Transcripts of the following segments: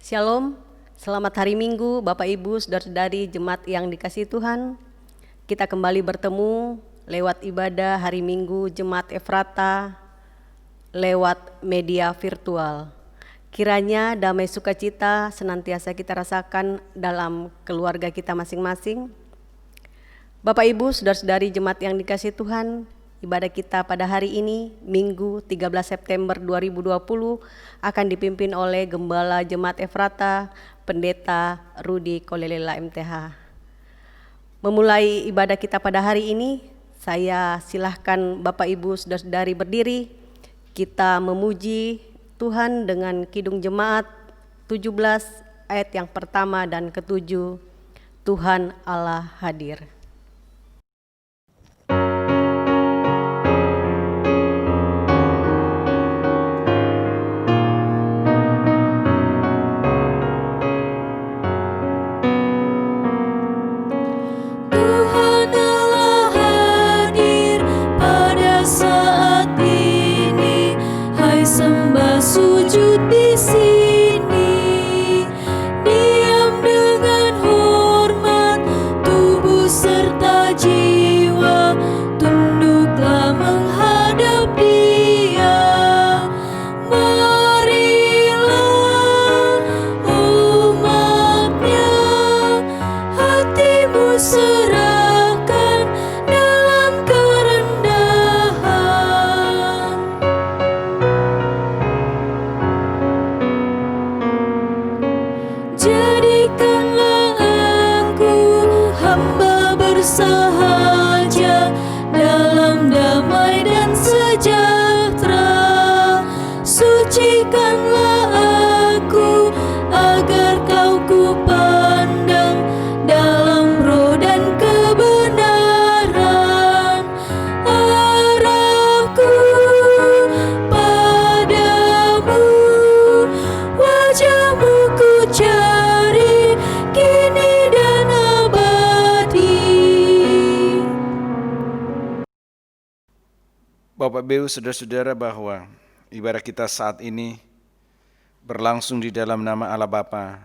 Shalom, selamat hari Minggu Bapak Ibu, Saudara-saudari jemaat yang dikasihi Tuhan. Kita kembali bertemu lewat ibadah hari Minggu Jemaat Efrata lewat media virtual. Kiranya damai sukacita senantiasa kita rasakan dalam keluarga kita masing-masing. Bapak Ibu, Saudara-saudari jemaat yang dikasihi Tuhan, ibadah kita pada hari ini, Minggu 13 September 2020, akan dipimpin oleh Gembala Jemaat Efrata, Pendeta Rudi Kolelela MTH. Memulai ibadah kita pada hari ini, saya silahkan Bapak Ibu Saudara-saudari berdiri. Kita memuji Tuhan dengan Kidung Jemaat 17 ayat yang pertama dan ketujuh, Tuhan Allah hadir. Bapak Ibu, saudara-saudara, bahwa ibadah kita saat ini berlangsung di dalam nama Allah Bapa,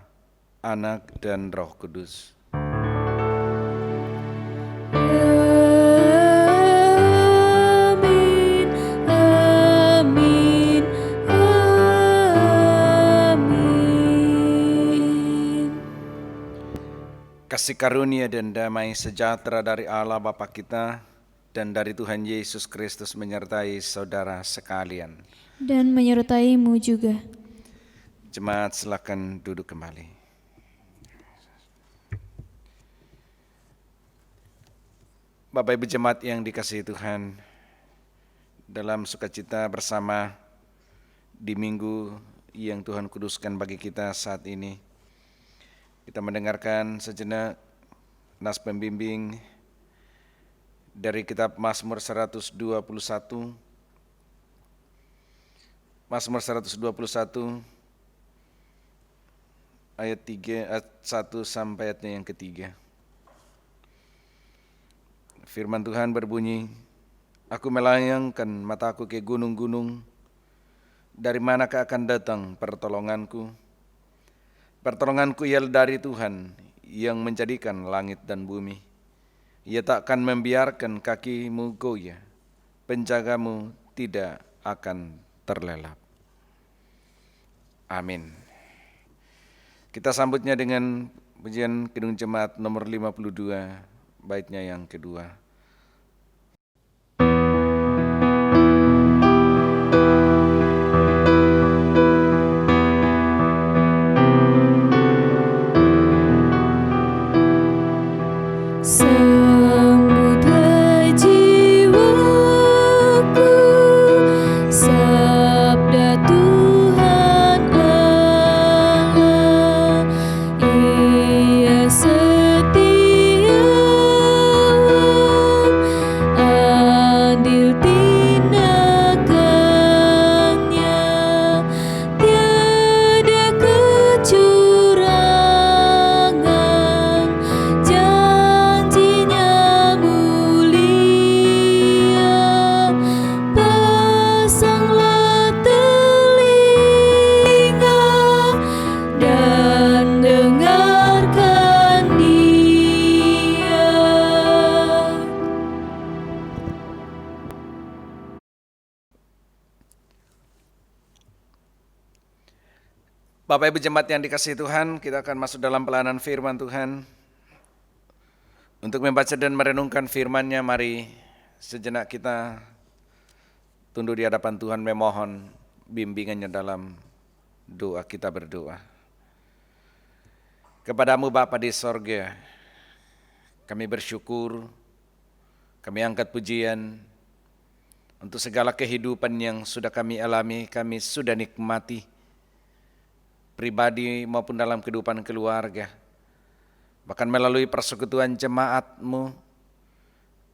Anak, dan Roh Kudus. Amin, amin, amin. Kasih karunia dan damai sejahtera dari Allah Bapa kita dan dari Tuhan Yesus Kristus menyertai saudara sekalian. Dan menyertaimu juga. Jemaat, silakan duduk kembali. Bapak Ibu jemaat yang dikasihi Tuhan, dalam sukacita bersama di minggu yang Tuhan kuduskan bagi kita saat ini, kita mendengarkan sejenak nas pembimbing dari kitab Mazmur 121, Mazmur 121 ayat 1 sampai ayatnya yang ketiga. Firman Tuhan berbunyi, "Aku melayangkan mataku ke gunung-gunung, dari manakah akan datang pertolonganku? Pertolonganku ialah dari Tuhan yang menjadikan langit dan bumi. Ia tak akan membiarkan kakimu goyah, penjagamu tidak akan terlelap." Amin. Kita sambutnya dengan pujian Kidung Jemaat nomor 52, baitnya yang kedua. Ia setia Bapak Ibu jemaat yang dikasihi Tuhan, kita akan masuk dalam pelayanan firman Tuhan. Untuk membaca dan merenungkan firman-Nya, mari sejenak kita tunduk di hadapan Tuhan memohon bimbingannya dalam doa. Kita berdoa. Kepadamu Bapa di sorga, kami bersyukur, kami angkat pujian untuk segala kehidupan yang sudah kami alami, kami sudah nikmati, pribadi maupun dalam kehidupan keluarga. Bahkan melalui persekutuan jemaat-Mu,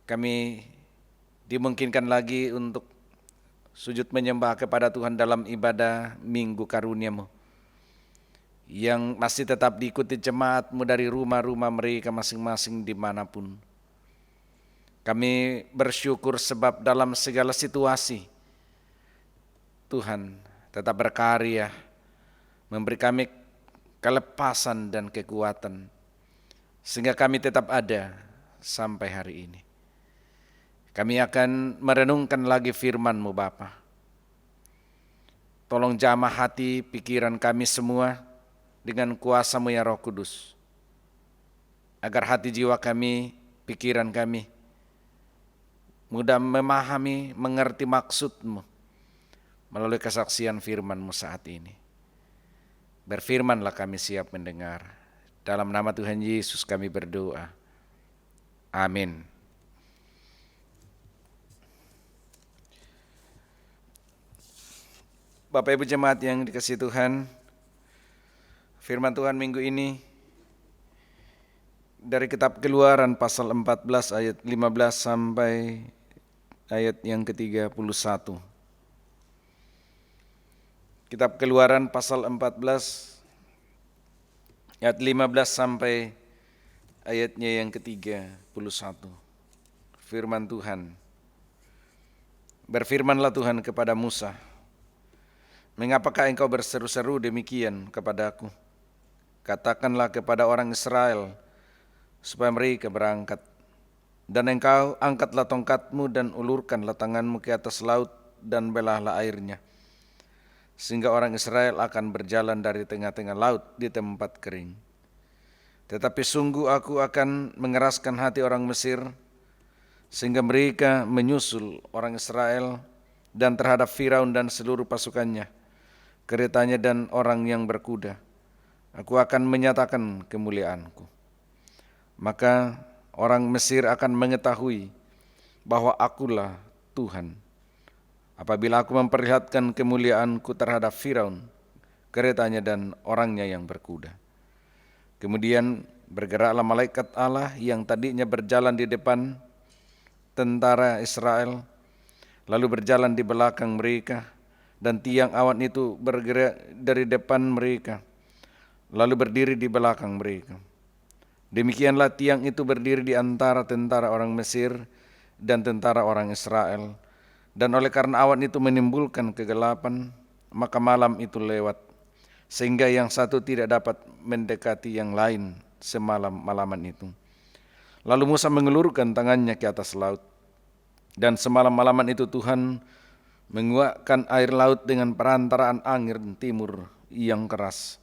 kami dimungkinkan lagi untuk sujud menyembah kepada Tuhan dalam ibadah Minggu Karunia-Mu, yang masih tetap diikuti jemaat-Mu dari rumah-rumah mereka masing-masing dimanapun. Kami bersyukur sebab dalam segala situasi, Tuhan tetap berkarya, memberi kami kelepasan dan kekuatan, sehingga kami tetap ada sampai hari ini. Kami akan merenungkan lagi firman-Mu Bapa. Tolong jamah hati pikiran kami semua dengan kuasa-Mu ya Roh Kudus, agar hati jiwa kami, pikiran kami mudah memahami, mengerti maksud-Mu melalui kesaksian firman-Mu saat ini. Berfirmanlah, kami siap mendengar. Dalam nama Tuhan Yesus kami berdoa. Amin. Bapak Ibu jemaat yang dikasihi Tuhan, firman Tuhan minggu ini dari kitab Keluaran pasal 14 ayat 15 sampai ayat yang ke-31. Kitab Keluaran pasal 14 ayat 15 sampai ayatnya yang ke-31. Firman Tuhan. Berfirmanlah Tuhan kepada Musa, "Mengapakah engkau berseru-seru demikian kepadaku? Katakanlah kepada orang Israel supaya mereka berangkat. Dan engkau angkatlah tongkatmu dan ulurkanlah tanganmu ke atas laut dan belahlah airnya, sehingga orang Israel akan berjalan dari tengah-tengah laut di tempat kering. Tetapi sungguh aku akan mengeraskan hati orang Mesir, sehingga mereka menyusul orang Israel dan terhadap Firaun dan seluruh pasukannya, keretanya dan orang yang berkuda. Aku akan menyatakan kemuliaanku. Maka orang Mesir akan mengetahui bahwa akulah Tuhan, apabila aku memperlihatkan kemuliaanku terhadap Firaun, keretanya dan orangnya yang berkuda." Kemudian bergeraklah malaikat Allah yang tadinya berjalan di depan tentara Israel, lalu berjalan di belakang mereka, dan tiang awan itu bergerak dari depan mereka, lalu berdiri di belakang mereka. Demikianlah tiang itu berdiri di antara tentara orang Mesir dan tentara orang Israel. Dan oleh karena awan itu menimbulkan kegelapan, maka malam itu lewat, sehingga yang satu tidak dapat mendekati yang lain semalam-malaman itu. Lalu Musa mengulurkan tangannya ke atas laut, dan semalam-malaman itu Tuhan menguakkan air laut dengan perantaraan angin timur yang keras,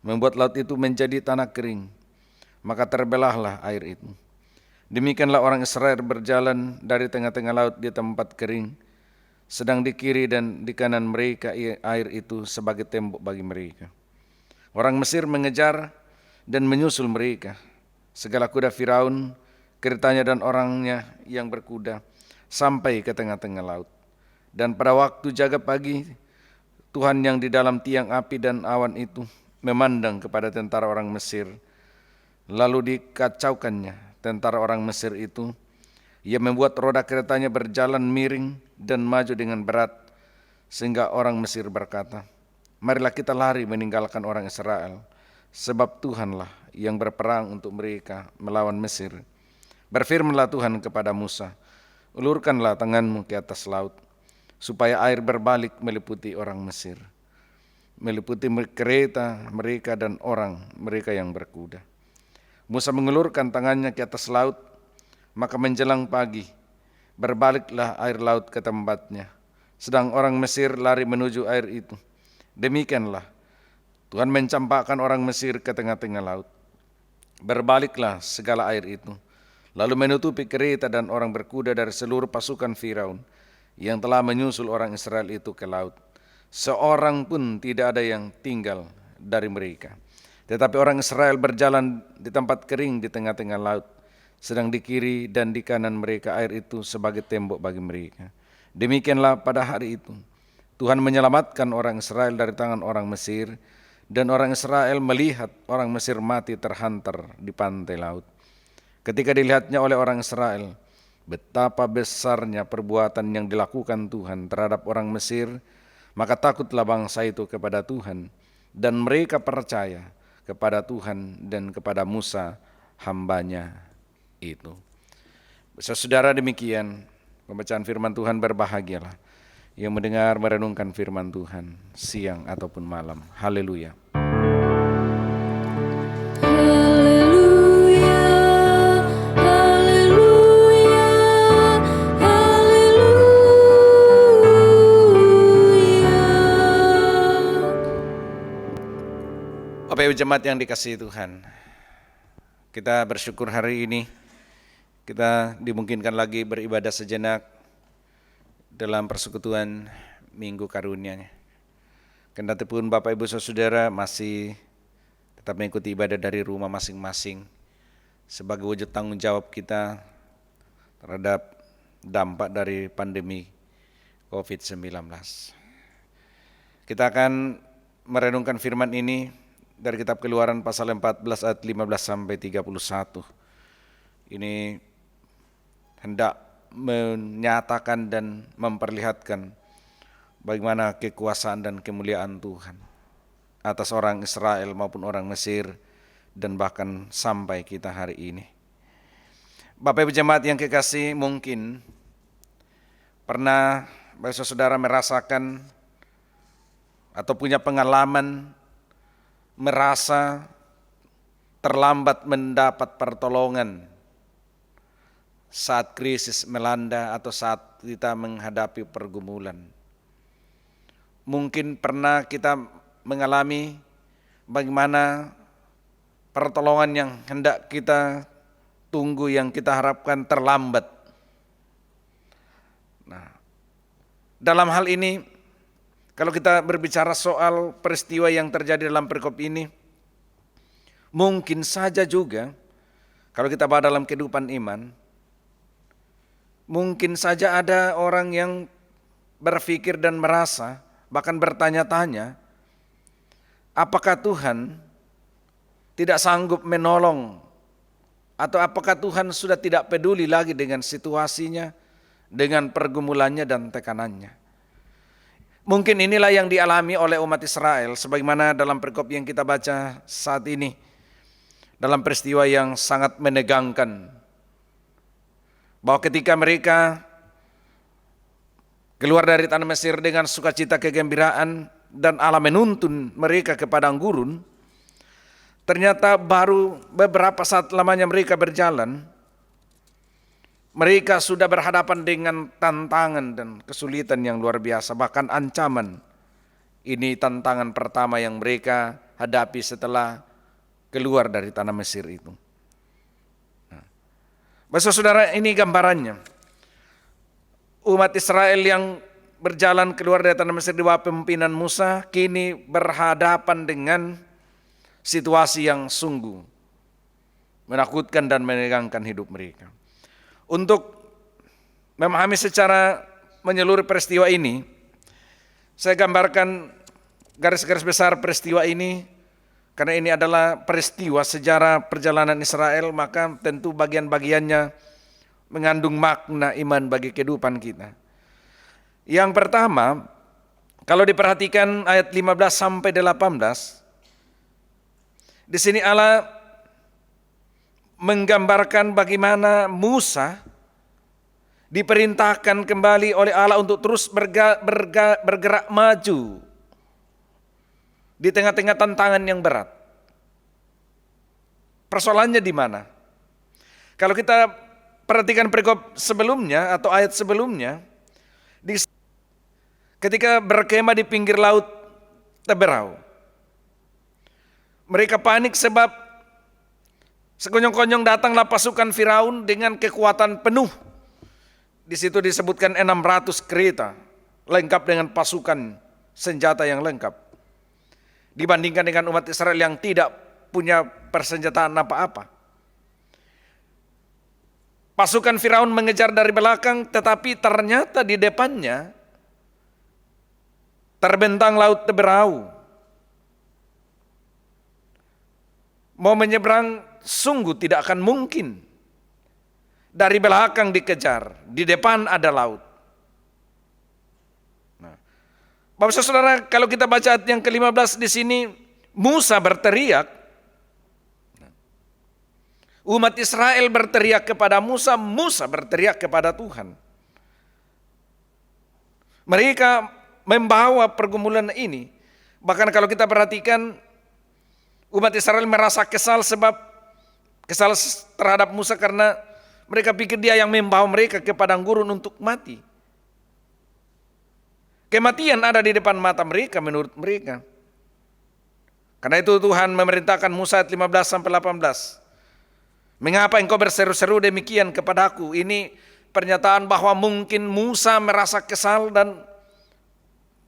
membuat laut itu menjadi tanah kering, maka terbelahlah air itu. Demikianlah orang Israel berjalan dari tengah-tengah laut di tempat kering, sedang di kiri dan di kanan mereka air itu sebagai tembok bagi mereka. Orang Mesir mengejar dan menyusul mereka. Segala kuda Firaun, keretanya dan orangnya yang berkuda, sampai ke tengah-tengah laut. Dan pada waktu jaga pagi, Tuhan yang di dalam tiang api dan awan itu memandang kepada tentara orang Mesir, lalu dikacaukannya tentara orang Mesir itu. Ia membuat roda keretanya berjalan miring dan maju dengan berat, sehingga orang Mesir berkata, "Marilah kita lari meninggalkan orang Israel, sebab Tuhanlah yang berperang untuk mereka melawan Mesir." Berfirmanlah Tuhan kepada Musa, "Ulurkanlah tanganmu ke atas laut, supaya air berbalik meliputi orang Mesir, meliputi kereta mereka dan orang mereka yang berkuda." Musa mengulurkan tangannya ke atas laut, maka menjelang pagi berbaliklah air laut ke tempatnya, sedang orang Mesir lari menuju air itu. Demikianlah Tuhan mencampakkan orang Mesir ke tengah-tengah laut. Berbaliklah segala air itu, lalu menutupi kereta dan orang berkuda dari seluruh pasukan Firaun yang telah menyusul orang Israel itu ke laut. Seorang pun tidak ada yang tinggal dari mereka. Tetapi orang Israel berjalan di tempat kering di tengah-tengah laut, sedang di kiri dan di kanan mereka air itu sebagai tembok bagi mereka. Demikianlah pada hari itu Tuhan menyelamatkan orang Israel dari tangan orang Mesir, dan orang Israel melihat orang Mesir mati terhantar di pantai laut. Ketika dilihatnya oleh orang Israel betapa besarnya perbuatan yang dilakukan Tuhan terhadap orang Mesir, maka takutlah bangsa itu kepada Tuhan, dan mereka percaya kepada Tuhan dan kepada Musa hambanya itu. Saudara, demikian pembacaan firman Tuhan. Berbahagialah yang mendengar merenungkan firman Tuhan siang ataupun malam. Haleluya. Haleluya, haleluya, haleluya. Bapak Ibu jemaat yang dikasihi Tuhan, kita bersyukur hari ini kita dimungkinkan lagi beribadah sejenak dalam persekutuan Minggu Karunia. Kendatipun Bapak Ibu Saudara masih tetap mengikuti ibadah dari rumah masing-masing sebagai wujud tanggung jawab kita terhadap dampak dari pandemi COVID-19. Kita akan merenungkan firman ini dari kitab Keluaran pasal 14 ayat 15 sampai 31. Ini hendak menyatakan dan memperlihatkan bagaimana kekuasaan dan kemuliaan Tuhan atas orang Israel maupun orang Mesir dan bahkan sampai kita hari ini. Bapak Ibu jemaat yang kekasih, mungkin pernah Bapak Saudara merasakan atau punya pengalaman merasa terlambat mendapat pertolongan saat krisis melanda atau saat kita menghadapi pergumulan. Mungkin pernah kita mengalami bagaimana pertolongan yang hendak kita tunggu, yang kita harapkan terlambat. Nah, dalam hal ini kalau kita berbicara soal peristiwa yang terjadi dalam perikop ini, mungkin saja juga kalau kita bahas dalam kehidupan iman, mungkin saja ada orang yang berpikir dan merasa, bahkan bertanya-tanya, apakah Tuhan tidak sanggup menolong, atau apakah Tuhan sudah tidak peduli lagi dengan situasinya, dengan pergumulannya dan tekanannya. Mungkin inilah yang dialami oleh umat Israel sebagaimana dalam perikop yang kita baca saat ini, dalam peristiwa yang sangat menegangkan, bahwa ketika mereka keluar dari tanah Mesir dengan sukacita kegembiraan dan Allah menuntun mereka ke padang gurun, ternyata baru beberapa saat lamanya mereka berjalan, mereka sudah berhadapan dengan tantangan dan kesulitan yang luar biasa, bahkan ancaman. Ini tantangan pertama yang mereka hadapi setelah keluar dari tanah Mesir itu. Bapak Saudara, ini gambarannya. Umat Israel yang berjalan keluar dari tanah Mesir di bawah pimpinan Musa kini berhadapan dengan situasi yang sungguh menakutkan dan menegangkan hidup mereka. Untuk memahami secara menyeluruh peristiwa ini, saya gambarkan garis-garis besar peristiwa ini, karena ini adalah peristiwa sejarah perjalanan Israel, maka tentu bagian-bagiannya mengandung makna iman bagi kehidupan kita. Yang pertama, kalau diperhatikan ayat 15 sampai 18, di sini Allah menggambarkan bagaimana Musa diperintahkan kembali oleh Allah untuk terus bergerak maju di tengah-tengah tantangan yang berat. Persoalannya di mana? Kalau kita perhatikan perikop sebelumnya atau ayat sebelumnya, ketika berkemah di pinggir laut Teberau, Mereka panik sebab sekonyong-konyong datanglah pasukan Firaun dengan kekuatan penuh. Di situ disebutkan 600 kereta lengkap dengan pasukan senjata yang lengkap. Dibandingkan dengan umat Israel yang tidak punya persenjataan apa-apa. Pasukan Firaun mengejar dari belakang, tetapi ternyata di depannya terbentang laut Teberau. Mau menyeberang sungguh tidak akan mungkin. Dari belakang dikejar, di depan ada laut. Nah, Bapak Saudara, kalau kita baca ayat yang ke-15 di sini, Musa berteriak. Umat Israel berteriak kepada Musa, Musa berteriak kepada Tuhan. Mereka membawa pergumulan ini. Bahkan kalau kita perhatikan, umat Israel merasa kesal terhadap Musa karena mereka pikir dia yang membawa mereka ke padang gurun untuk mati. Kematian ada di depan mata mereka menurut mereka. Karena itu Tuhan memerintahkan Musa ayat 15-18. Mengapa engkau berseru-seru demikian kepadaku? Ini pernyataan bahwa mungkin Musa merasa kesal dan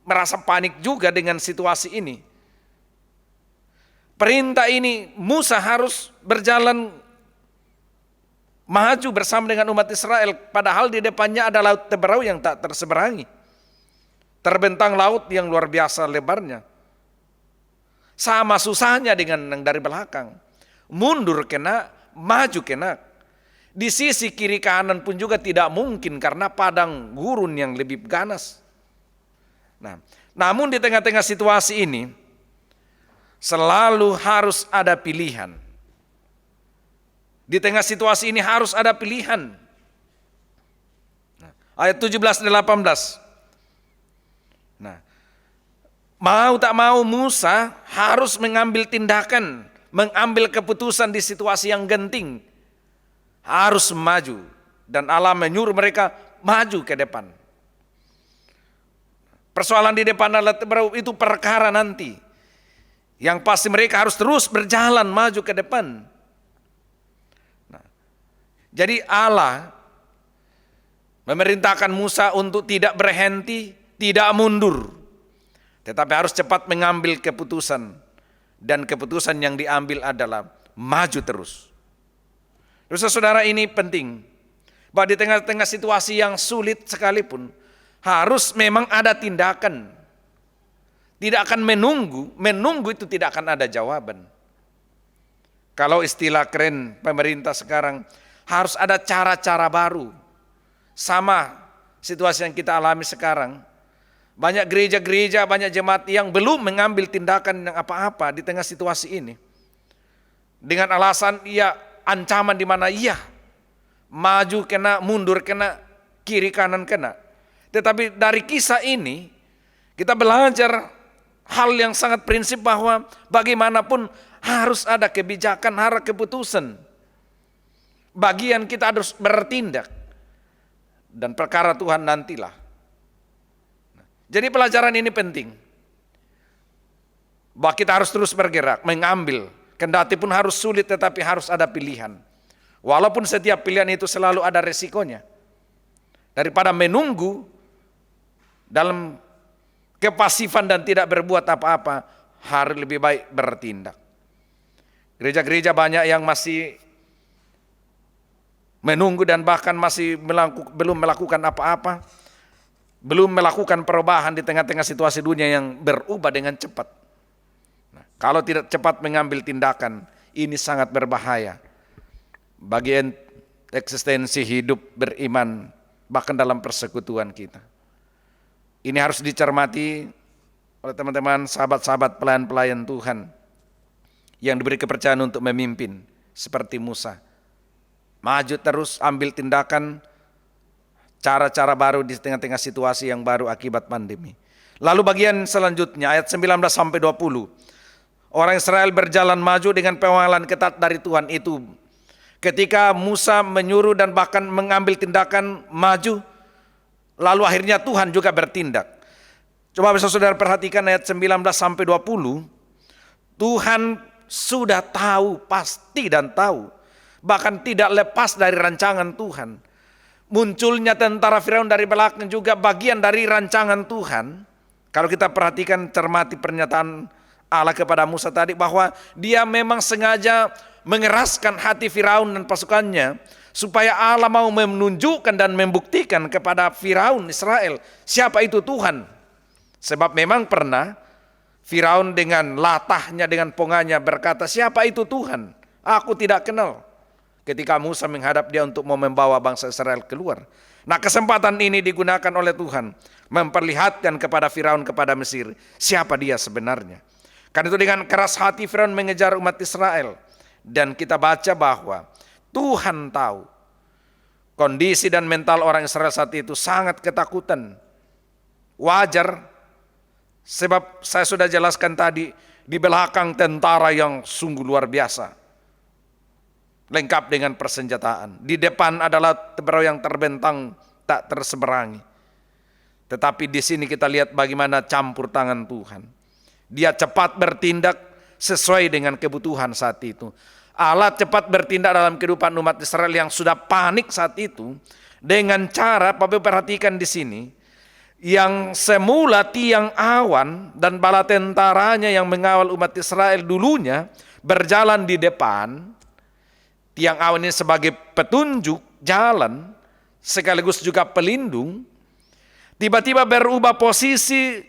merasa panik juga dengan situasi ini. Perintah ini Musa harus berjalan maju bersama dengan umat Israel, padahal di depannya ada laut Teberau yang tak terseberangi. Terbentang laut yang luar biasa lebarnya. Sama susahnya dengan yang dari belakang. Mundur kena, maju kena. Di sisi kiri kanan pun juga tidak mungkin karena padang gurun yang lebih ganas. Nah, namun di tengah-tengah situasi ini selalu harus ada pilihan. Di tengah situasi ini harus ada pilihan. Nah, ayat 17-18. Nah, mau tak mau Musa harus mengambil tindakan, mengambil keputusan di situasi yang genting. Harus maju. Dan Allah menyuruh mereka maju ke depan. Persoalan di depan Allah itu perkara nanti. Yang pasti mereka harus terus berjalan maju ke depan. Nah, jadi Allah memerintahkan Musa untuk tidak berhenti, tidak mundur. Tetapi harus cepat mengambil keputusan. Dan keputusan yang diambil adalah maju terus. Saudara, ini penting. Bahwa di tengah-tengah situasi yang sulit sekalipun, harus memang ada tindakan. Tidak akan menunggu itu tidak akan ada jawaban. Kalau istilah keren pemerintah sekarang, harus ada cara-cara baru. Sama situasi yang kita alami sekarang. Banyak gereja-gereja, banyak jemaat yang belum mengambil tindakan yang apa-apa di tengah situasi ini. Dengan alasan ancaman di mana maju kena, mundur kena, kiri kanan kena. Tetapi dari kisah ini kita belajar hal yang sangat prinsip bahwa bagaimanapun harus ada kebijakan, harus keputusan. Bagian kita harus bertindak. Dan perkara Tuhan nantilah. Jadi pelajaran ini penting. Bahwa kita harus terus bergerak, mengambil. Kendati pun harus sulit tetapi harus ada pilihan. Walaupun setiap pilihan itu selalu ada resikonya. Daripada menunggu dalam kepasifan dan tidak berbuat apa-apa, harus lebih baik bertindak. Gereja-gereja banyak yang masih menunggu dan bahkan masih belum melakukan apa-apa, belum melakukan perubahan di tengah-tengah situasi dunia yang berubah dengan cepat. Nah, kalau tidak cepat mengambil tindakan, ini sangat berbahaya bagi eksistensi hidup beriman, bahkan dalam persekutuan kita. Ini harus dicermati oleh teman-teman, sahabat-sahabat pelayan-pelayan Tuhan yang diberi kepercayaan untuk memimpin seperti Musa. Maju terus, ambil tindakan, cara-cara baru di tengah-tengah situasi yang baru akibat pandemi. Lalu bagian selanjutnya ayat 19-20. Orang Israel berjalan maju dengan pengawalan ketat dari Tuhan itu. Ketika Musa menyuruh dan bahkan mengambil tindakan maju, lalu akhirnya Tuhan juga bertindak. Coba bisa saudara perhatikan ayat 19-20. Tuhan sudah tahu, pasti dan tahu, bahkan tidak lepas dari rancangan Tuhan. Munculnya tentara Firaun dari belakang juga bagian dari rancangan Tuhan. Kalau kita perhatikan, cermati pernyataan Allah kepada Musa tadi, bahwa dia memang sengaja mengeraskan hati Firaun dan pasukannya, supaya Allah mau menunjukkan dan membuktikan kepada Firaun Israel siapa itu Tuhan. Sebab memang pernah Firaun dengan latahnya, dengan pongahnya berkata, siapa itu Tuhan? Aku tidak kenal. Ketika Musa menghadap dia untuk mau membawa bangsa Israel keluar. Nah, kesempatan ini digunakan oleh Tuhan memperlihatkan kepada Firaun, kepada Mesir, siapa dia sebenarnya. Karena itu dengan keras hati Firaun mengejar umat Israel. Dan kita baca bahwa Tuhan tahu kondisi dan mental orang Israel saat itu sangat ketakutan. Wajar, sebab saya sudah jelaskan tadi, di belakang tentara yang sungguh luar biasa, lengkap dengan persenjataan. Di depan adalah perahu yang terbentang tak terseberangi. Tetapi di sini kita lihat bagaimana campur tangan Tuhan. Dia cepat bertindak sesuai dengan kebutuhan saat itu. Allah cepat bertindak dalam kehidupan umat Israel yang sudah panik saat itu dengan cara, Bapak perhatikan di sini, yang semula tiang awan dan bala tentaranya yang mengawal umat Israel dulunya berjalan di depan. Tiang awan ini sebagai petunjuk jalan sekaligus juga pelindung, tiba-tiba berubah posisi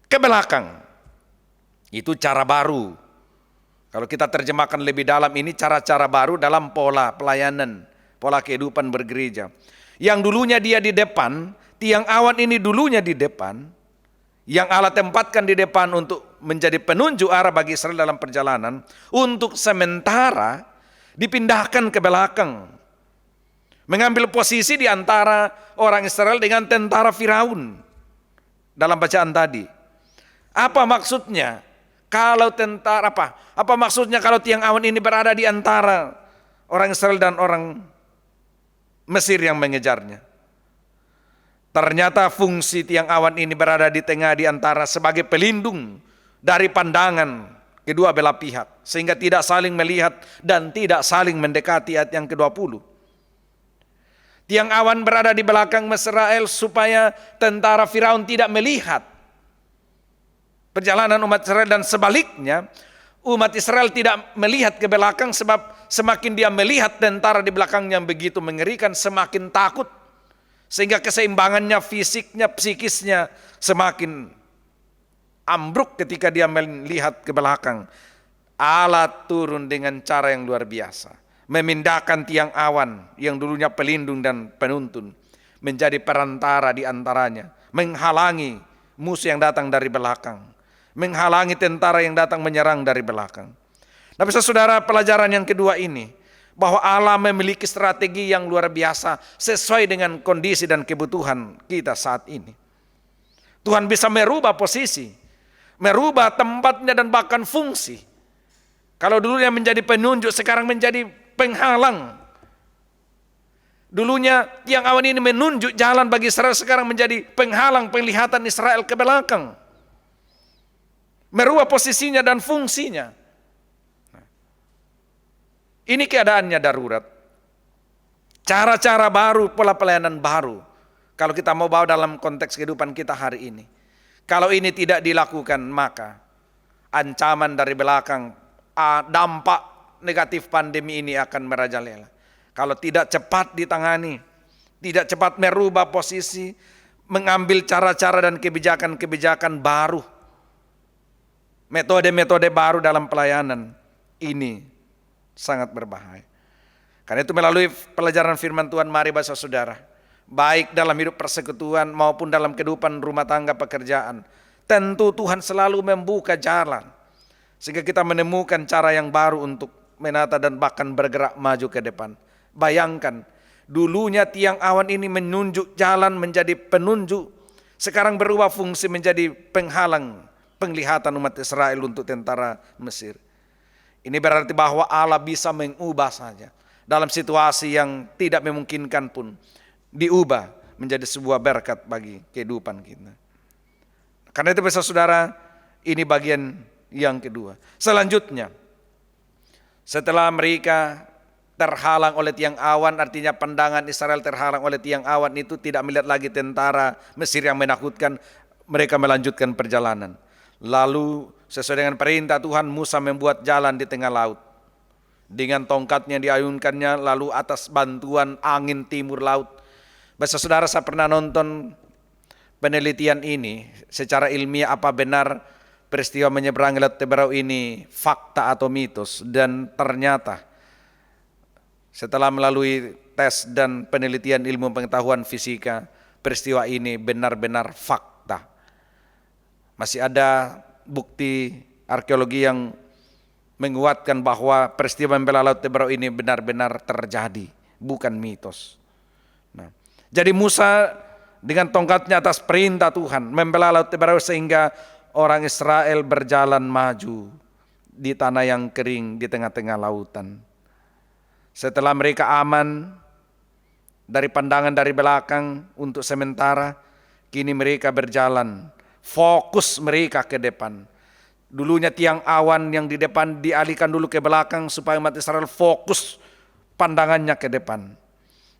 ke belakang. Itu cara baru. Kalau kita terjemahkan lebih dalam, ini cara-cara baru dalam pola pelayanan, pola kehidupan bergereja. Yang dulunya dia di depan, tiang awan ini dulunya di depan, yang Allah tempatkan di depan untuk menjadi penunjuk arah bagi Israel dalam perjalanan, untuk sementara dipindahkan ke belakang, mengambil posisi di antara orang Israel dengan tentara Firaun dalam bacaan tadi. Apa maksudnya? Kalau tentara apa maksudnya kalau tiang awan ini berada di antara orang Israel dan orang Mesir yang mengejarnya? Ternyata fungsi tiang awan ini berada di tengah di antara sebagai pelindung dari pandangan kedua belah pihak, sehingga tidak saling melihat dan tidak saling mendekati. Ayat yang ke-20. Tiang awan berada di belakang Israel supaya tentara Firaun tidak melihat perjalanan umat Israel, dan sebaliknya umat Israel tidak melihat ke belakang, sebab semakin dia melihat tentara di belakangnya yang begitu mengerikan, semakin takut, sehingga keseimbangannya, fisiknya, psikisnya semakin ambruk ketika dia melihat ke belakang. Allah turun dengan cara yang luar biasa, memindahkan tiang awan yang dulunya pelindung dan penuntun menjadi perantara di antaranya, menghalangi musuh yang datang dari belakang, menghalangi tentara yang datang menyerang dari belakang. Nah, saudara, pelajaran yang kedua ini, bahwa Allah memiliki strategi yang luar biasa sesuai dengan kondisi dan kebutuhan kita saat ini. Tuhan bisa merubah posisi, merubah tempatnya dan bahkan fungsi. Kalau dulunya menjadi penunjuk, sekarang menjadi penghalang. Dulunya tiang awan ini menunjuk jalan bagi Israel, sekarang menjadi penghalang penglihatan Israel ke belakang. Merubah posisinya dan fungsinya. Ini keadaannya darurat. Cara-cara baru, pola pelayanan baru, kalau kita mau bawa dalam konteks kehidupan kita hari ini. Kalau ini tidak dilakukan, maka ancaman dari belakang, dampak negatif pandemi ini akan merajalela. Kalau tidak cepat ditangani, tidak cepat merubah posisi, mengambil cara-cara dan kebijakan-kebijakan baru, metode-metode baru dalam pelayanan, ini sangat berbahaya. Karena itu melalui pelajaran firman Tuhan, mari baca saudara, baik dalam hidup persekutuan maupun dalam kehidupan rumah tangga pekerjaan, tentu Tuhan selalu membuka jalan, sehingga kita menemukan cara yang baru untuk menata dan bahkan bergerak maju ke depan. Bayangkan, dulunya tiang awan ini menunjuk jalan, menjadi penunjuk, sekarang berubah fungsi menjadi penghalang penglihatan umat Israel untuk tentara Mesir. Ini berarti bahwa Allah bisa mengubah saja dalam situasi yang tidak memungkinkan pun, diubah menjadi sebuah berkat bagi kehidupan kita. Karena itu saudara, ini bagian yang kedua. Selanjutnya, Setelah mereka terhalang oleh tiang awan, artinya pandangan Israel terhalang oleh tiang awan itu, tidak melihat lagi tentara Mesir yang menakutkan, mereka melanjutkan perjalanan. Lalu sesuai dengan perintah Tuhan, Musa membuat jalan di tengah laut. Dengan tongkatnya diayunkannya, lalu atas bantuan angin timur laut. Bapak saudara, saya pernah nonton penelitian ini secara ilmiah, apa benar peristiwa menyeberangi Laut Teberau ini fakta atau mitos. Dan ternyata setelah melalui tes dan penelitian ilmu pengetahuan fisika, peristiwa ini benar-benar fakta. Masih ada bukti arkeologi yang menguatkan bahwa peristiwa membelah Laut Teberau ini benar-benar terjadi, bukan mitos. Nah, jadi Musa dengan tongkatnya atas perintah Tuhan membelah Laut Teberau sehingga orang Israel berjalan maju di tanah yang kering di tengah-tengah lautan. Setelah mereka aman dari pandangan dari belakang untuk sementara, kini mereka berjalan, fokus mereka ke depan. Dulunya tiang awan yang di depan dialihkan dulu ke belakang supaya umat Israel fokus pandangannya ke depan.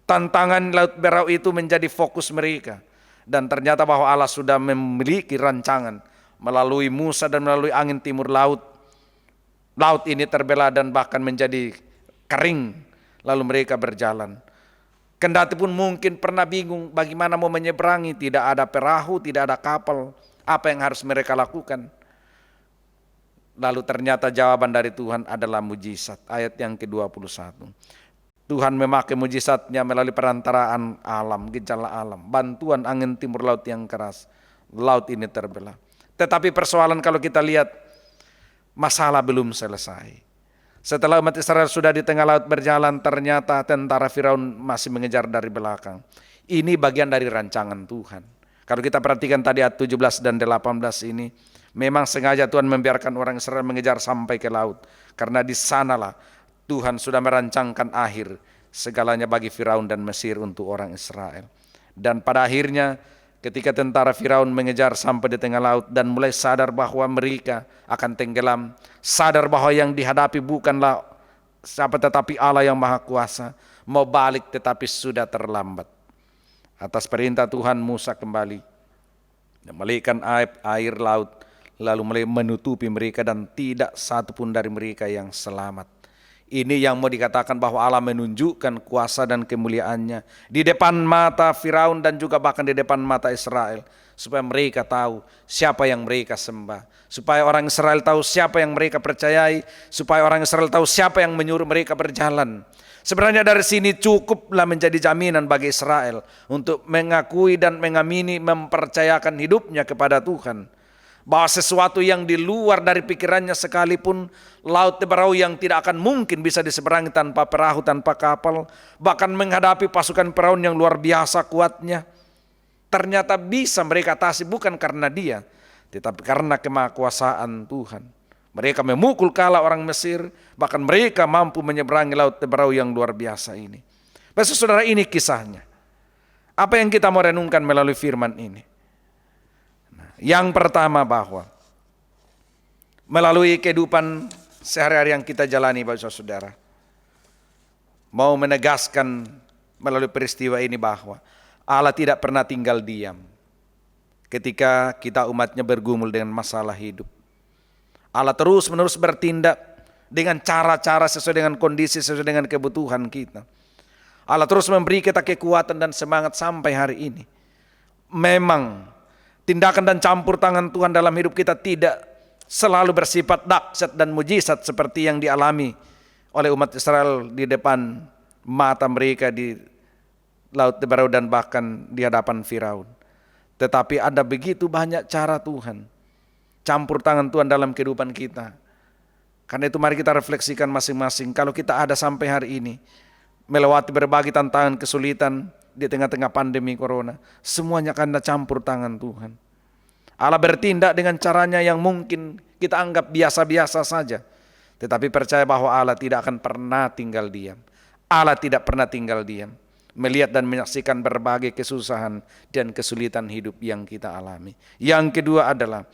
Tantangan Laut Berau itu menjadi fokus mereka. Dan ternyata bahwa Allah sudah memiliki rancangan melalui Musa dan melalui angin timur laut. Laut ini terbelah dan bahkan menjadi kering, lalu mereka berjalan. Kendati pun mungkin pernah bingung bagaimana mau menyeberangi, tidak ada perahu, tidak ada kapal, apa yang harus mereka lakukan? Lalu ternyata jawaban dari Tuhan adalah mujizat. Ayat yang ke-21. Tuhan memakai mujizatnya melalui perantaraan alam, gejala alam, bantuan angin timur laut yang keras. Laut ini terbelah. Tetapi persoalan kalau kita lihat, masalah belum selesai. Setelah umat Israel sudah di tengah laut berjalan, ternyata tentara Firaun masih mengejar dari belakang. Ini bagian dari rancangan Tuhan. Kalau kita perhatikan tadi ayat 17 dan 18 ini, memang sengaja Tuhan membiarkan orang Israel mengejar sampai ke laut. Karena di sanalah Tuhan sudah merancangkan akhir segalanya bagi Firaun dan Mesir untuk orang Israel. Dan pada akhirnya ketika tentara Firaun mengejar sampai di tengah laut dan mulai sadar bahwa mereka akan tenggelam, sadar bahwa yang dihadapi bukanlah siapa tetapi Allah yang Maha Kuasa, mau balik tetapi sudah terlambat. Atas perintah Tuhan, Musa kembali mengalirkan air laut, lalu mulai menutupi mereka dan tidak satu pun dari mereka yang selamat. Ini yang mau dikatakan bahwa Allah menunjukkan kuasa dan kemuliaannya di depan mata Firaun dan juga bahkan di depan mata Israel, supaya mereka tahu siapa yang mereka sembah, supaya orang Israel tahu siapa yang mereka percayai, supaya orang Israel tahu siapa yang menyuruh mereka berjalan. Sebenarnya dari sini cukuplah menjadi jaminan bagi Israel untuk mengakui dan mengamini, mempercayakan hidupnya kepada Tuhan. Bahwa sesuatu yang di luar dari pikirannya sekalipun, Laut Teberau yang tidak akan mungkin bisa diseberangi tanpa perahu, tanpa kapal, bahkan menghadapi pasukan Firaun yang luar biasa kuatnya, ternyata bisa mereka atasi bukan karena dia, tetapi karena kemahakuasaan Tuhan. Mereka memukul kalah orang Mesir, bahkan mereka mampu menyeberangi Laut Teberau yang luar biasa ini. Bapak saudara, ini kisahnya. Apa yang kita mau renungkan melalui firman ini? Yang pertama, bahwa melalui kehidupan sehari-hari yang kita jalani, Bapak saudara, mau menegaskan melalui peristiwa ini bahwa Allah tidak pernah tinggal diam ketika kita umatnya bergumul dengan masalah hidup. Allah terus-menerus bertindak dengan cara-cara sesuai dengan kondisi, sesuai dengan kebutuhan kita. Allah terus memberi kita kekuatan dan semangat sampai hari ini. Memang tindakan dan campur tangan Tuhan dalam hidup kita tidak selalu bersifat dahsyat dan mujizat seperti yang dialami oleh umat Israel di depan mata mereka di Laut Teberau dan bahkan di hadapan Firaun. Tetapi ada begitu banyak cara Tuhan, campur tangan Tuhan dalam kehidupan kita. Karena itu mari kita refleksikan masing-masing. Kalau kita ada sampai hari ini melewati berbagai tantangan, kesulitan di tengah-tengah pandemi corona, semuanya karena campur tangan Tuhan. Allah bertindak dengan caranya yang mungkin kita anggap biasa-biasa saja, tetapi percaya bahwa Allah tidak akan pernah tinggal diam. Allah tidak pernah tinggal diam melihat dan menyaksikan berbagai kesusahan dan kesulitan hidup yang kita alami. Yang kedua adalah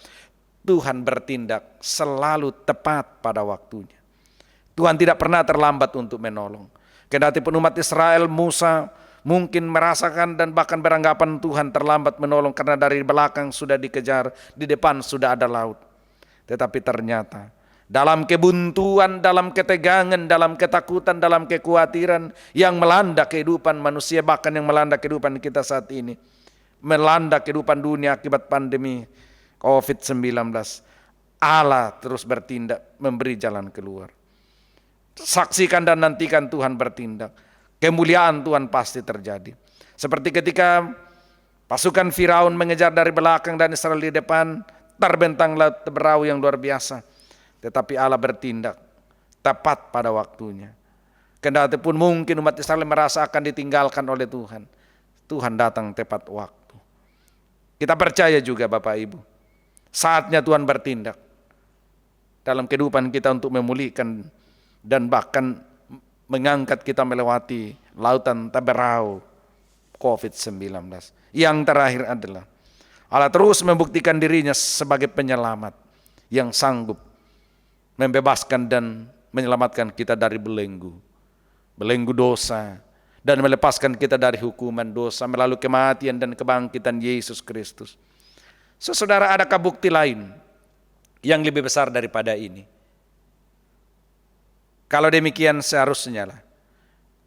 Tuhan bertindak selalu tepat pada waktunya. Tuhan tidak pernah terlambat untuk menolong. Kendati pun umat Israel, Musa mungkin merasakan dan bahkan beranggapan Tuhan terlambat menolong karena dari belakang sudah dikejar, di depan sudah ada laut. Tetapi ternyata dalam kebuntuan, dalam ketegangan, dalam ketakutan, dalam kekhawatiran yang melanda kehidupan manusia, bahkan yang melanda kehidupan kita saat ini, melanda kehidupan dunia akibat pandemi COVID-19, Allah terus bertindak, memberi jalan keluar. Saksikan dan nantikan Tuhan bertindak. Kemuliaan Tuhan pasti terjadi. Seperti ketika pasukan Firaun mengejar dari belakang dan Israel di depan, terbentang laut berau yang luar biasa. Tetapi Allah bertindak tepat pada waktunya. Kendati pun mungkin umat Israel merasa akan ditinggalkan oleh Tuhan, Tuhan datang tepat waktu. Kita percaya juga Bapak Ibu, saatnya Tuhan bertindak dalam kehidupan kita untuk memulihkan dan bahkan mengangkat kita melewati lautan berau COVID-19. Yang terakhir adalah Allah terus membuktikan dirinya sebagai penyelamat yang sanggup membebaskan dan menyelamatkan kita dari belenggu dosa, dan melepaskan kita dari hukuman dosa melalui kematian dan kebangkitan Yesus Kristus. Saudara, adakah bukti lain yang lebih besar daripada ini? Kalau demikian seharusnya lah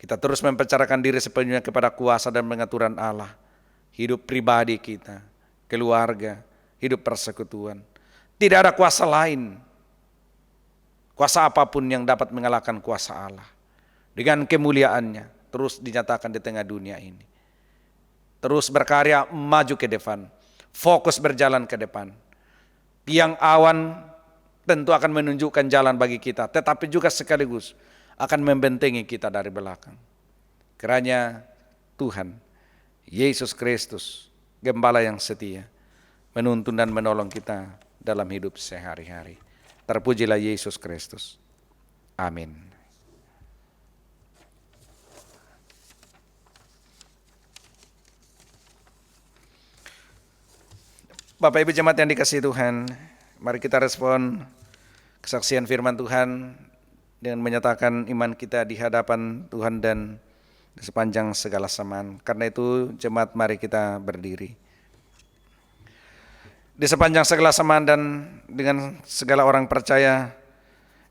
kita terus mempercayakan diri sepenuhnya kepada kuasa dan pengaturan Allah. Hidup pribadi kita, keluarga, hidup persekutuan. Tidak ada kuasa lain, kuasa apapun yang dapat mengalahkan kuasa Allah. Dengan kemuliaannya terus dinyatakan di tengah dunia ini. Terus berkarya maju ke depan, fokus berjalan ke depan. Tiang awan tentu akan menunjukkan jalan bagi kita, tetapi juga sekaligus akan membentengi kita dari belakang. Kiranya Tuhan Yesus Kristus, Gembala yang setia, menuntun dan menolong kita dalam hidup sehari-hari. Terpujilah Yesus Kristus. Amin. Bapak Ibu jemaat yang dikasihi Tuhan, mari kita respon kesaksian firman Tuhan dengan menyatakan iman kita di hadapan Tuhan dan di sepanjang segala zaman. Karena itu jemaat mari kita berdiri. Di sepanjang segala zaman dan dengan segala orang percaya,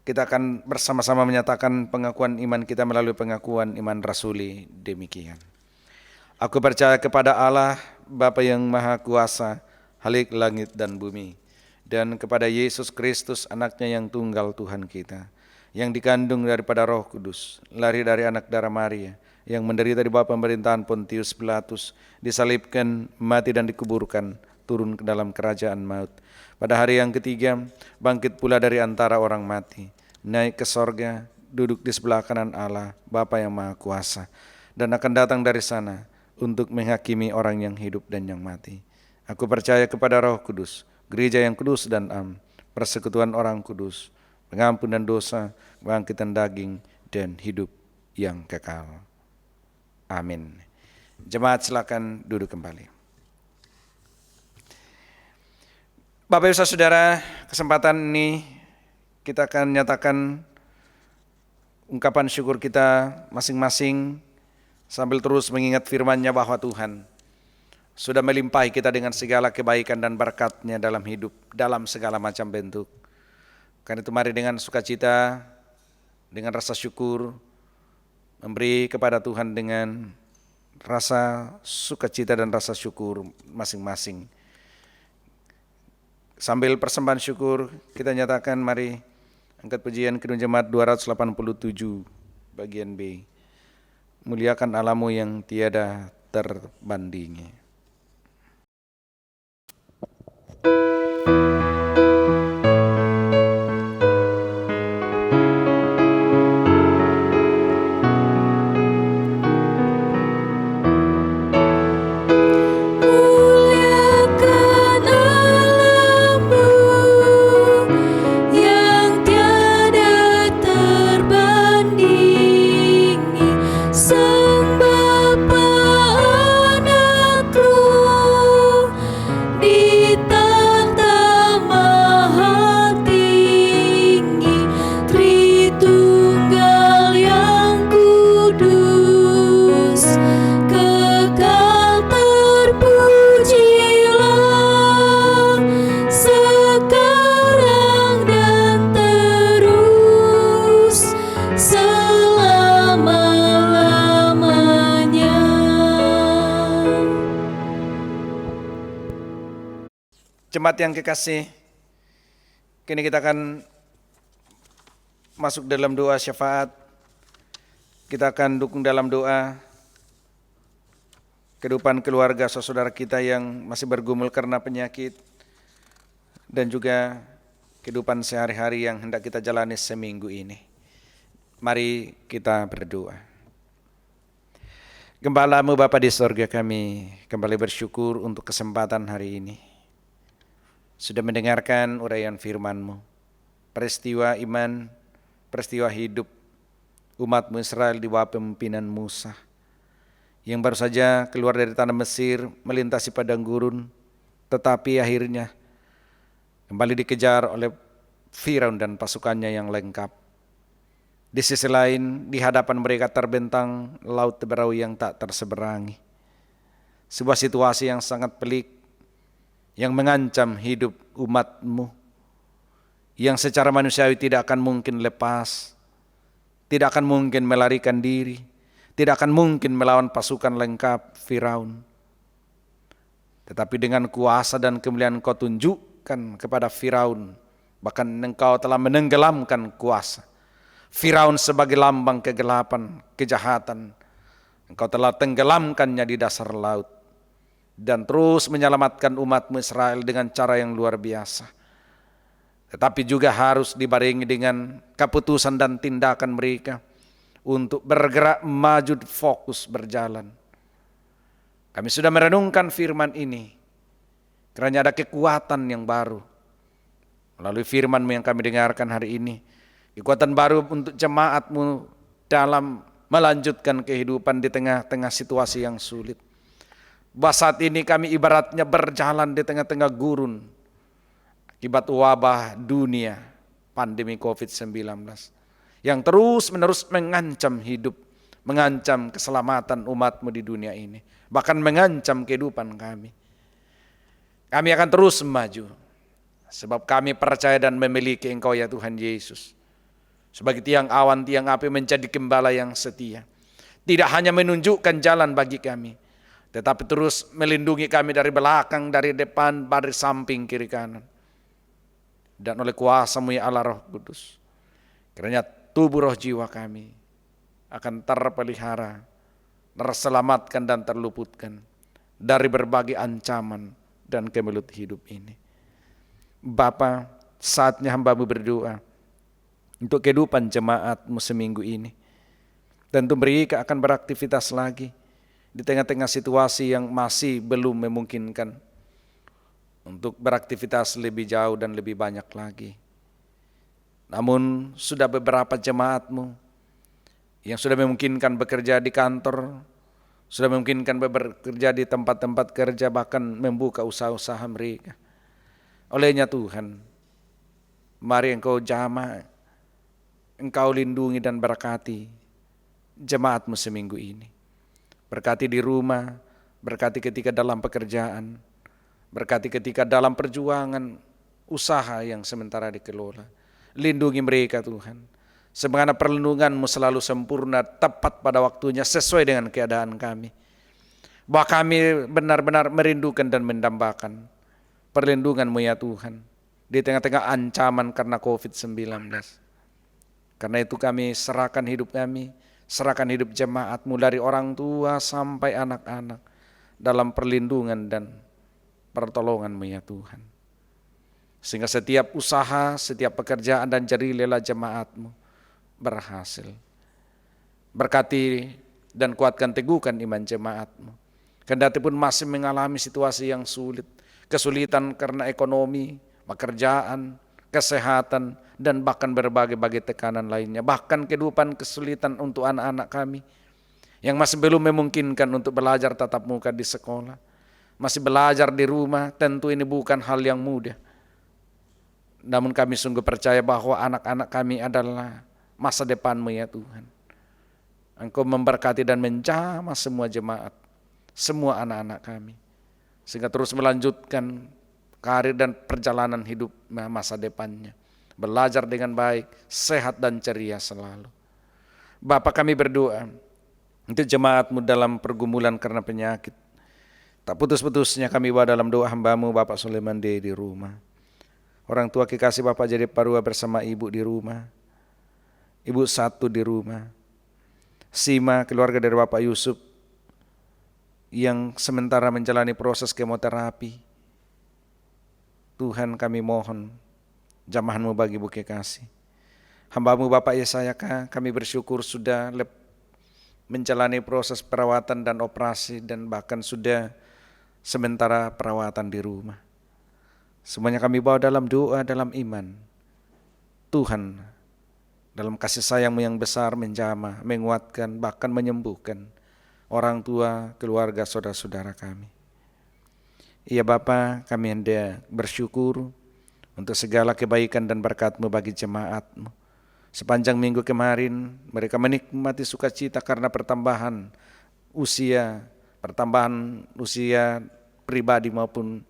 kita akan bersama-sama menyatakan pengakuan iman kita melalui pengakuan iman rasuli demikian. Aku percaya kepada Allah, Bapa yang Maha Kuasa, Khalik langit dan bumi, dan kepada Yesus Kristus anaknya yang tunggal Tuhan kita, yang dikandung daripada Roh Kudus, lahir dari anak darah Maria, yang menderita di bawah pemerintahan Pontius Pilatus, disalibkan, mati dan dikuburkan, turun ke dalam kerajaan maut. Pada hari yang ketiga, bangkit pula dari antara orang mati, naik ke sorga, duduk di sebelah kanan Allah, Bapa yang Maha Kuasa, dan akan datang dari sana untuk menghakimi orang yang hidup dan yang mati. Aku percaya kepada Roh Kudus, gereja yang kudus dan am, persekutuan orang kudus, pengampunan dosa, kebangkitan daging, dan hidup yang kekal. Amin. Jemaat silakan duduk kembali. Bapak Ibu Saudara, kesempatan ini kita akan nyatakan ungkapan syukur kita masing-masing sambil terus mengingat firman-Nya bahwa Tuhan sudah melimpahi kita dengan segala kebaikan dan berkat-Nya dalam hidup, dalam segala macam bentuk. Karena itu mari dengan sukacita, dengan rasa syukur, memberi kepada Tuhan dengan rasa sukacita dan rasa syukur masing-masing. Sambil persembahan syukur, kita nyatakan mari angkat pujian Kidung Jemaat 287 bagian B. Muliakan Allah-Mu yang tiada terbandingi. Sang Bapa, Anak, Jemaat yang kekasih, kini kita akan masuk dalam doa syafaat. Kita akan dukung dalam doa kehidupan keluarga saudara kita yang masih bergumul karena penyakit, dan juga kehidupan sehari-hari yang hendak kita jalani seminggu ini. Mari kita berdoa. Gembala-Mu Bapa di sorga, kami kembali bersyukur untuk kesempatan hari ini. Sudah mendengarkan uraian firman-Mu, peristiwa iman, peristiwa hidup umat-Mu Israel di bawah pemimpinan Musa, yang baru saja keluar dari tanah Mesir, melintasi padang gurun, tetapi akhirnya kembali dikejar oleh Firaun dan pasukannya yang lengkap. Di sisi lain, di hadapan mereka terbentang laut Teberau yang tak terseberangi. Sebuah situasi yang sangat pelik, yang mengancam hidup umat-Mu, yang secara manusiawi tidak akan mungkin lepas, tidak akan mungkin melarikan diri, tidak akan mungkin melawan pasukan lengkap Firaun. Tetapi dengan kuasa dan kemuliaan Engkau tunjukkan kepada Firaun, bahkan Engkau telah menenggelamkan kuasa Firaun sebagai lambang kegelapan, kejahatan. Engkau telah tenggelamkannya di dasar laut, dan terus menyelamatkan umat-Mu Israel dengan cara yang luar biasa. Tetapi juga harus dibarengi dengan keputusan dan tindakan mereka untuk bergerak maju, fokus berjalan. Kami sudah merenungkan firman ini, kiranya ada kekuatan yang baru melalui firman-Mu yang kami dengarkan hari ini. Kekuatan baru untuk jemaat-Mu dalam melanjutkan kehidupan di tengah-tengah situasi yang sulit. Bahwa saat ini kami ibaratnya berjalan di tengah-tengah gurun akibat wabah dunia, pandemi COVID-19, yang terus-menerus mengancam hidup, mengancam keselamatan umat-Mu di dunia ini, bahkan mengancam kehidupan kami. Kami akan terus maju, sebab kami percaya dan memiliki Engkau ya Tuhan Yesus, sebagai tiang awan, tiang api, menjadi gembala yang setia. Tidak hanya menunjukkan jalan bagi kami, tetapi terus melindungi kami dari belakang, dari depan, dari samping, kiri kanan. Dan oleh kuasa-Mu ya Allah Roh Kudus, kiranya tubuh roh jiwa kami akan terpelihara, terselamatkan dan terluputkan dari berbagai ancaman dan kemelut hidup ini. Bapa, saatnya hamba-Mu berdoa untuk kehidupan jemaat-Mu seminggu ini. Tentu mereka akan beraktivitas lagi di tengah-tengah situasi yang masih belum memungkinkan untuk beraktivitas lebih jauh dan lebih banyak lagi. Namun sudah beberapa jemaat-Mu yang sudah memungkinkan bekerja di kantor, sudah memungkinkan bekerja di tempat-tempat kerja, bahkan membuka usaha-usaha mereka. Olehnya Tuhan, mari Engkau jamah, Engkau lindungi dan berkati jemaat-Mu seminggu ini. Berkati di rumah, berkati ketika dalam pekerjaan, berkati ketika dalam perjuangan usaha yang sementara dikelola. Lindungi mereka Tuhan, sebagaimana perlindungan-Mu selalu sempurna, tepat pada waktunya, sesuai dengan keadaan kami. Bahwa kami benar-benar merindukan dan mendambakan perlindungan-Mu ya Tuhan, di tengah-tengah ancaman karena COVID-19. Karena itu kami serahkan hidup kami, serahkan hidup jemaat-Mu dari orang tua sampai anak-anak dalam perlindungan dan pertolongan-Mu ya Tuhan. Sehingga setiap usaha, setiap pekerjaan dan jerilela jemaat-Mu berhasil. Berkati dan kuatkan, teguhkan iman jemaat-Mu. Kendati pun masih mengalami situasi yang sulit, kesulitan karena ekonomi, pekerjaan, kesehatan, dan bahkan berbagai-bagai tekanan lainnya. Bahkan kehidupan kesulitan untuk anak-anak kami yang masih belum memungkinkan untuk belajar tatap muka di sekolah, masih belajar di rumah. Tentu ini bukan hal yang mudah. Namun kami sungguh percaya bahwa anak-anak kami adalah masa depan-Mu ya Tuhan. Engkau memberkati dan menjamah semua jemaat, semua anak-anak kami, sehingga terus melanjutkan karir dan perjalanan hidup masa depannya, belajar dengan baik, sehat dan ceria selalu. Bapa, kami berdoa untuk jemaat-Mu dalam pergumulan karena penyakit. Tak putus-putusnya kami bawa dalam doa hamba-Mu Bapak Suleman D di rumah. Orang tua kekasih Bapak jadi parua bersama ibu di rumah. Ibu satu di rumah. Sima keluarga dari Bapak Yusuf yang sementara menjalani proses kemoterapi. Tuhan kami mohon jamahan-Mu bagi ibu kekasih. Hamba-Mu Bapak Yesaya kami bersyukur sudah menjalani proses perawatan dan operasi dan bahkan sudah sementara perawatan di rumah. Semuanya kami bawa dalam doa, dalam iman. Tuhan dalam kasih sayang-Mu yang besar menjamah, menguatkan, bahkan menyembuhkan orang tua, keluarga, saudara-saudara kami. Ya Bapa, kami hendak bersyukur untuk segala kebaikan dan berkat-Mu bagi jemaat-Mu. Sepanjang minggu kemarin mereka menikmati sukacita karena pertambahan usia pribadi maupun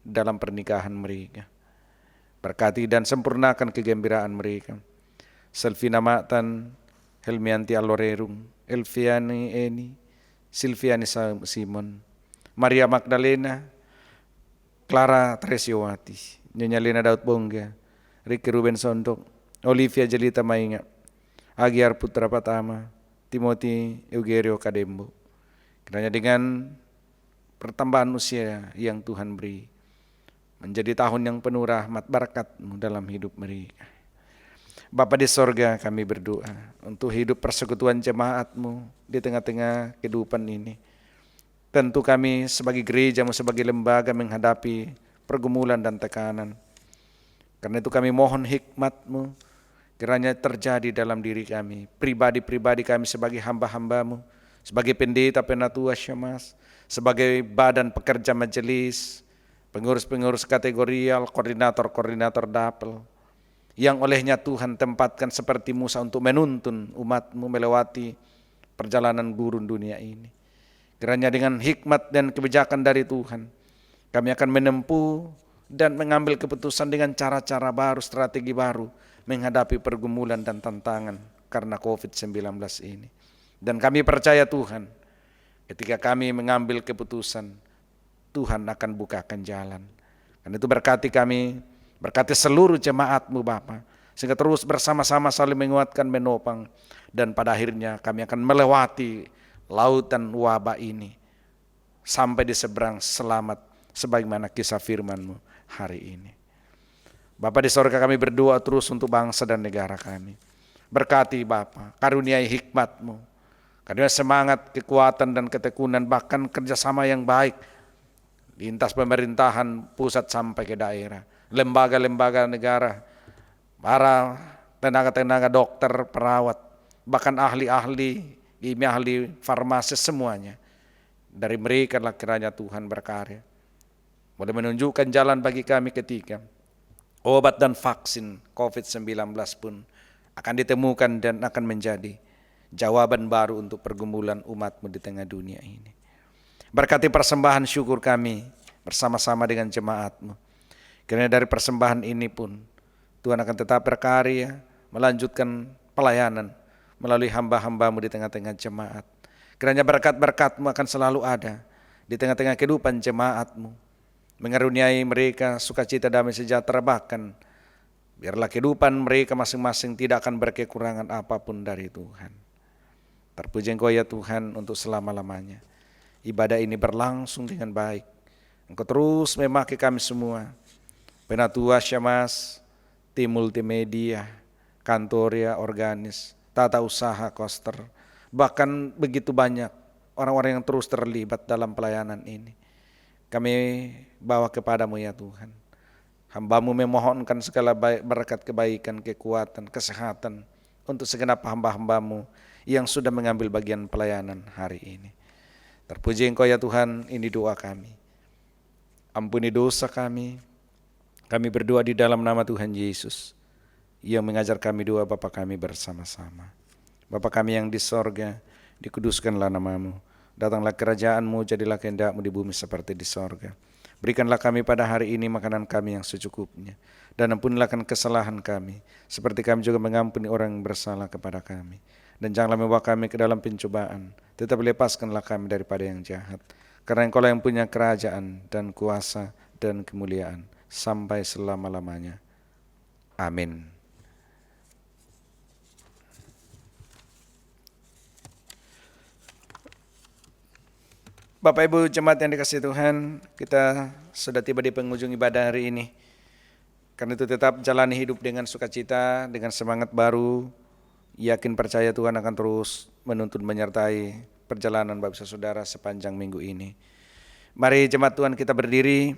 dalam pernikahan mereka. Berkati dan sempurnakan kegembiraan mereka. Selvina Matan, Helmianti Alorerung, Elviani Eni, Silviani Simon, Maria Magdalena, Clara Tresiowati, Nyonya Lena Daud Bongga, Ricky Ruben Sondok, Olivia Jelita Mainga, Agiar Putra Patama, Timothy Eugerio Kadembo. Kiranya dengan pertambahan usia yang Tuhan beri, menjadi tahun yang penuh rahmat berkat-Mu dalam hidup mereka. Bapa di sorga, kami berdoa untuk hidup persekutuan jemaat-Mu di tengah-tengah kehidupan ini. Tentu kami sebagai gereja-Mu, sebagai lembaga menghadapi pergumulan dan tekanan. Karena itu kami mohon hikmat-Mu kiranya terjadi dalam diri kami, pribadi-pribadi kami sebagai hamba-hamba-Mu, sebagai pendeta, penatua syamas, sebagai badan pekerja majelis, pengurus-pengurus kategorial, koordinator-koordinator dapel, yang olehnya Tuhan tempatkan seperti Musa untuk menuntun umat-Mu melewati perjalanan gurun dunia ini. Kiranya dengan hikmat dan kebijakan dari Tuhan, kami akan menempuh dan mengambil keputusan dengan cara-cara baru, strategi baru, menghadapi pergumulan dan tantangan karena COVID-19 ini. Dan kami percaya Tuhan, ketika kami mengambil keputusan, Tuhan akan bukakan jalan. Dan itu berkati kami, berkati seluruh jemaat-Mu Bapa, sehingga terus bersama-sama saling menguatkan, menopang, dan pada akhirnya kami akan melewati lautan wabah ini sampai di seberang selamat sebagaimana kisah firman-Mu hari ini. Bapa di sorga, kami berdoa terus untuk bangsa dan negara kami. Berkati Bapa, karuniai hikmat-Mu, karuniai semangat, kekuatan dan ketekunan, bahkan kerjasama yang baik lintas pemerintahan pusat sampai ke daerah, lembaga-lembaga negara, para tenaga-tenaga dokter, perawat, bahkan ahli-ahli, ahli farmasi, semuanya. Dari mereka lah kiranya Tuhan berkarya, boleh menunjukkan jalan bagi kami ketika obat dan vaksin COVID-19 pun akan ditemukan dan akan menjadi jawaban baru untuk pergumulan umat-Mu di tengah dunia ini. Berkati persembahan syukur kami bersama-sama dengan jemaat-Mu. Karena dari persembahan ini pun Tuhan akan tetap berkarya, melanjutkan pelayanan melalui hamba-hamba-Mu di tengah-tengah jemaat. Kiranya berkat-berkat-Mu akan selalu ada di tengah-tengah kehidupan jemaat-Mu, mengaruniai mereka sukacita, damai sejahtera, bahkan biarlah kehidupan mereka masing-masing tidak akan berkekurangan apapun dari Tuhan. Terpuji Engkau ya Tuhan untuk selama-lamanya. Ibadah ini berlangsung dengan baik. Engkau terus memakai kami semua, penatua syamas, tim multimedia, kantoria, organis, tata usaha, koster, bahkan begitu banyak orang-orang yang terus terlibat dalam pelayanan ini. Kami bawa kepada-Mu ya Tuhan. Hamba-Mu memohonkan segala berkat kebaikan, kekuatan, kesehatan untuk segenap hamba-hamba-Mu yang sudah mengambil bagian pelayanan hari ini. Terpuji Engkau ya Tuhan, ini doa kami. Ampuni dosa kami. Kami berdoa di dalam nama Tuhan Yesus yang mengajar kami doa Bapa kami bersama-sama. Bapa kami yang di sorga, dikuduskanlah nama-Mu. Datanglah kerajaan-Mu, jadilah kehendak-Mu di bumi seperti di sorga. Berikanlah kami pada hari ini makanan kami yang secukupnya. Dan ampunilah kesalahan kami, seperti kami juga mengampuni orang yang bersalah kepada kami. Dan janganlah membawa kami ke dalam pencobaan, tetapi lepaskanlah kami daripada yang jahat. karena Engkaulah yang punya kerajaan dan kuasa dan kemuliaan sampai selama-lamanya. Amin. Bapak Ibu jemaat yang dikasihi Tuhan, kita sudah tiba di penghujung ibadah hari ini. Karena itu tetap jalani hidup dengan sukacita, dengan semangat baru, yakin percaya Tuhan akan terus menuntun menyertai perjalanan Bapak Saudara sepanjang minggu ini. Mari jemaat Tuhan kita berdiri,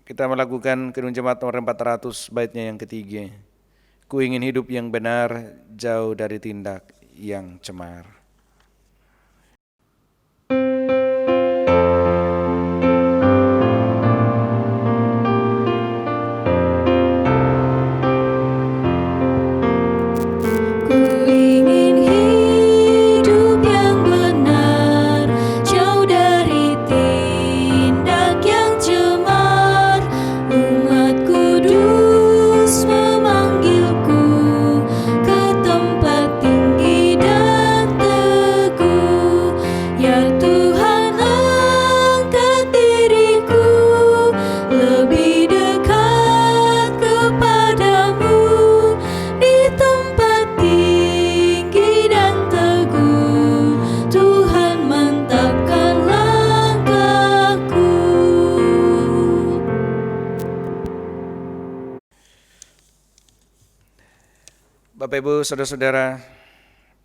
kita melakukan kedua jemaat nomor 400 baitnya yang ketiga. Ku ingin hidup yang benar, jauh dari tindak yang cemar. Bapak Ibu, saudara-saudara,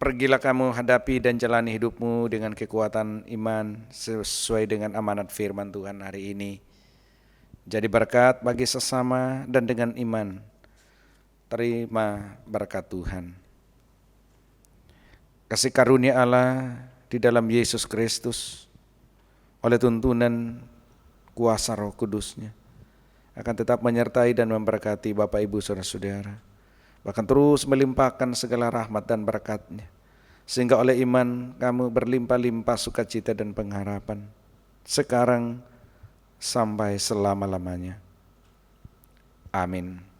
pergilah kamu hadapi dan jalani hidupmu dengan kekuatan iman sesuai dengan amanat firman Tuhan hari ini. Jadi berkat bagi sesama dan dengan iman, terima berkat Tuhan. Kasih karunia Allah di dalam Yesus Kristus oleh tuntunan kuasa Roh Kudus-Nya akan tetap menyertai dan memberkati Bapak Ibu saudara-saudara, bahkan terus melimpahkan segala rahmat dan berkat-Nya, sehingga oleh iman kamu berlimpah-limpah sukacita dan pengharapan sekarang sampai selama-lamanya. Amin.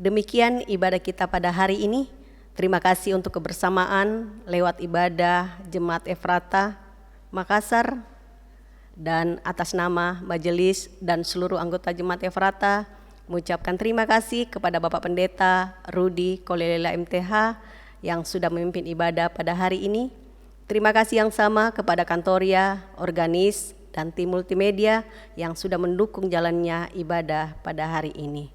Demikian ibadah kita pada hari ini. Terima kasih untuk kebersamaan lewat ibadah Jemaat Efrata Makassar, dan atas nama majelis dan seluruh anggota Jemaat Efrata mengucapkan terima kasih kepada Bapak Pendeta Rudi Kolelela MTH yang sudah memimpin ibadah pada hari ini. Terima kasih yang sama kepada Kantoria, organis, dan tim multimedia yang sudah mendukung jalannya ibadah pada hari ini.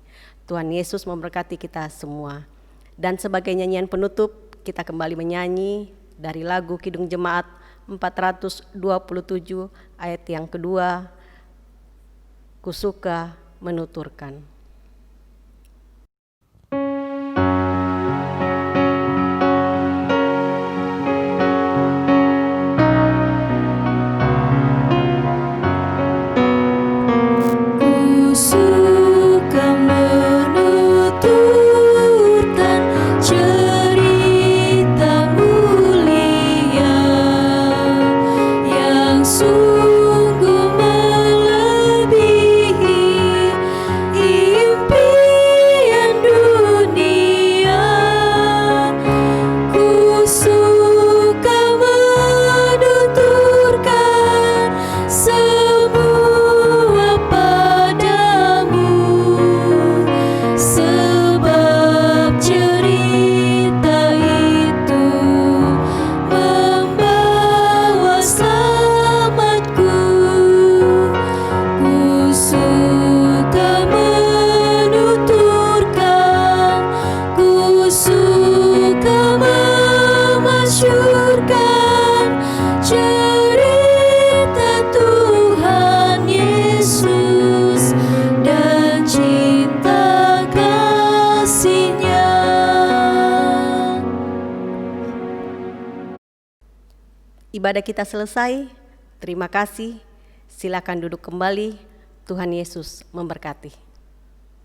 Tuhan Yesus memberkati kita semua. Dan sebagai nyanyian penutup, kita kembali menyanyi dari lagu Kidung Jemaat 427 ayat yang kedua, Ku suka menuturkan. Ibadah kita selesai. Terima kasih. Silakan duduk kembali. Tuhan Yesus memberkati.